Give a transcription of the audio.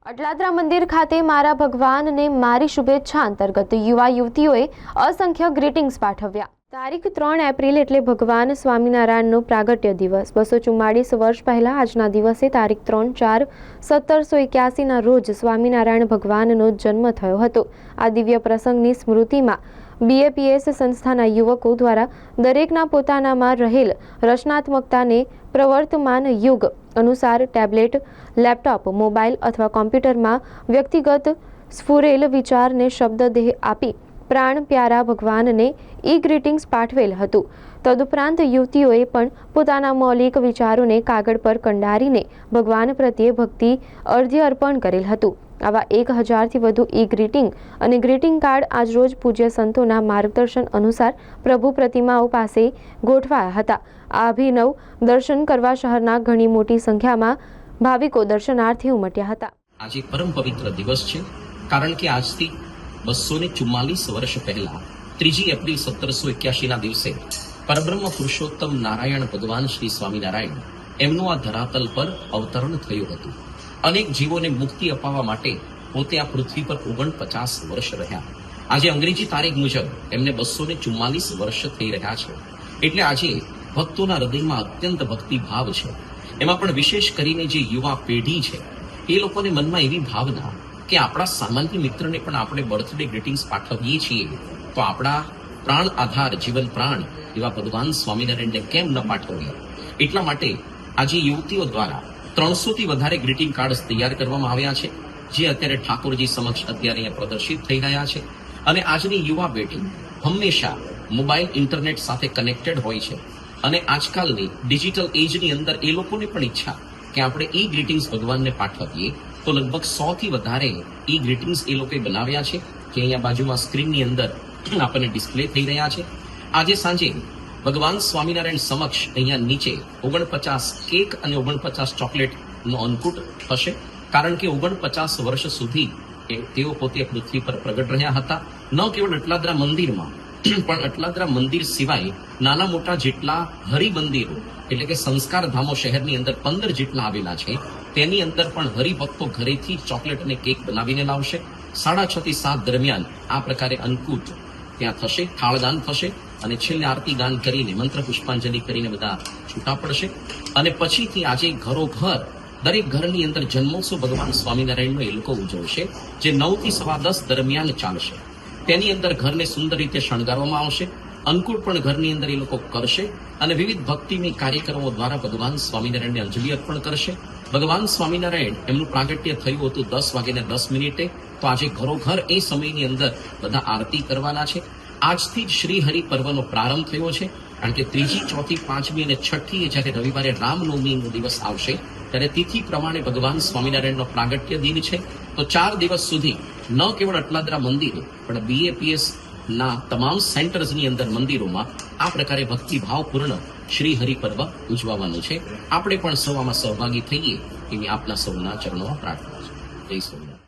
અટલાદરા મંદિર ખાતે મારા ભગવાનને મારી શુભેચ્છા અંતર્ગત યુવા યુવતીઓએ અસંખ્ય ગ્રીટિંગ્સ પાઠવ્યા। તારીખ 3 એપ્રિલ એટલે ભગવાન સ્વામિનારાયણનો પ્રાગટ્ય દિવસ। 244 વર્ષ પહેલા આજના દિવસે તારીખ 3/4/1781ના રોજ સ્વામિનારાયણ ભગવાનનો જન્મ થયો હતો। આ દિવ્ય પ્રસંગની સ્મૃતિમાં BAPS સંસ્થાના યુવકો દ્વારા દરેકના પોતાનામાં રહેલ રચનાત્મકતાને પ્રવર્તમાન યુગ અનુસાર ટેબ્લેટ, લેપટોપ, મોબાઈલ અથવા કોમ્પ્યુટરમાં વ્યક્તિગત સ્ફુરેલ વિચારને શબ્દદેહ આપી પ્રાણ પ્યારા ભગવાનને ગ્રીટિંગ્સ પાઠવેલ હતું। તદુપરાંત યુવતીઓએ પણ પોતાના મૌલિક વિચારોને કાગળ પર કંડારીને ભગવાન પ્રત્યે ભક્તિ અર્ધ્ય અર્પણ કરેલ હતું। આવા 1000થી વધુ ગ્રીટિંગ અને ગ્રીટિંગ કાર્ડ આજરોજ પૂજ્ય સંતોના માર્ગદર્શન અનુસાર પ્રભુ પ્રતિમાઓ પાસે ગોઠવાયા હતા। આ અભિનવ દર્શન કરવા શહેરના ઘણી મોટી સંખ્યામાં ભાવિકો દર્શનાર્થે ઉમટ્યા હતા। આજે પરમ પવિત્ર દિવસ છે, કારણ કે આજથી 244 વર્ષ પહેલા 3 એપ્રિલ 1781ના દિવસે પરબ્રહ્મ પુરુષોત્તમ નારાયણ ભગવાન શ્રી સ્વામિનારાયણ એમનું આ ધરાતલ પર અવતરણ થયું હતું। અનેક જીવોને મુક્તિ અપાવવા માટે પોતે આ પૃથ્વી પર 49 વર્ષ રહ્યા। આજે અંગ્રેજી તારીખ મુજબ એમને 244 વર્ષ થઈ રહ્યા છે। એટલે આજે ભક્તોના હૃદયમાં અત્યંત ભક્તિભાવ છે। એમાં પણ વિશેષ કરીને જે યુવા પેઢી છે એ લોકોને મનમાં એવી ભાવના કે આપણા સામાન્ય મિત્રને પણ આપણે બર્થડે ગ્રીટિંગ્સ પાઠવીએ છીએ તો આપણા પ્રાણ આધાર જીવન પ્રાણ એવા ભગવાન સ્વામિનારાયણને કેમ ન પાઠવીએ। એટલા માટે આજે યુવતીઓ દ્વારા 300થી વધારે ગ્રીટિંગ કાર્ડ્સ તૈયાર કરવામાં આવ્યા છે, જે અત્યારે ઠાકોરજી સમક્ષ અત્યારે અહીંયા પ્રદર્શિત થઈ રહ્યા છે। અને આજની યુવા પેઢી હંમેશા મોબાઈલ ઇન્ટરનેટ સાથે કનેક્ટેડ હોય છે અને આજકાલની ડિજિટલ એજની અંદર એ લોકોને પણ ઈચ્છા કે આપણે ગ્રીટિંગ્સ ભગવાનને પાઠવીએ તો લગભગ 100થી વધારે ગ્રીટિંગ્સ એ લોકોએ બનાવ્યા છે, જે અહીંયા બાજુમાં સ્ક્રીનની અંદર આપણને ડિસ્પ્લે થઈ રહ્યા છે। આજે સાંજે ભગવાન સ્વામિનારાયણ સમક્ષ અહીંયા નીચે 49 કેક અને 49 ચોકલેટનો અંકુટ થશે, કારણ કે 49 વર્ષ સુધી તેઓ પોતે પૃથ્વી પર પ્રગટ રહ્યા હતા। ન કેવળ અટલાદરા મંદિરમાં પણ અટલાદરા મંદિર સિવાય નાના મોટા જેટલા હરિમંદિરો એટલે કે સંસ્કાર ધામો શહેરની અંદર 15 જેટલા આવેલા છે, તેની અંદર પણ હરિભક્તો ઘરેથી ચોકલેટ અને કેક બનાવીને લાવશે। 6:30 થી 7 દરમિયાન આ પ્રકારે અંકુટ ત્યાં થશે, થાળદાન થશે અને છેલ્લે આરતી ગાન કરીને મંત્ર પુષ્પાંજલિ કરીને બધા છૂટા પડશે। અને પછીથી આજે ઘરોઘર દરેક ઘરની અંદર જન્મોત્સવ ભગવાન સ્વામિનારાયણનો એ લોકો ઉજવશે, જે 9 થી 10:15 દરમિયાન ચાલશે। તેની અંદર ઘરને સુંદર રીતે શણગારવામાં આવશે, અંકુટ પણ ઘરની અંદર એ લોકો કરશે અને વિવિધ ભક્તિમય કાર્યક્રમો દ્વારા ભગવાન સ્વામિનારાયણને અંજલિ અર્પણ કરશે। ભગવાન સ્વામિનારાયણ એમનું પ્રાગટ્ય થયું હતું 10:10 તો આજે ઘરોઘર એ સમયની અંદર બધા આરતી કરવાના છે। આજથી જ શ્રી હરિ પર્વનો પ્રારંભ થયો છે, કારણ કે 3જી, 4થી, 5મી અને 6ઠી જ્યારે રવિવારે રામનવમીનો દિવસ આવશે ત્યારે તિથિ પ્રમાણે ભગવાન સ્વામિનારાયણનો પ્રાગટ્ય દિન છે। તો 4 દિવસ સુધી ન કેવળ અટલાદરા મંદિરે પણ BAPS ના તમામ સેન્ટર્સની અંદર મંદિરોમાં આ પ્રકારે ભક્તિભાવપૂર્ણ શ્રી હરિ પર્વ ઉજવવાનું છે। આપણે પણ સૌમાં સહભાગી થઈએ એવી આપના સૌના ચરણોમાં પ્રાર્થના છે। જય સ્વામિનારાયણ।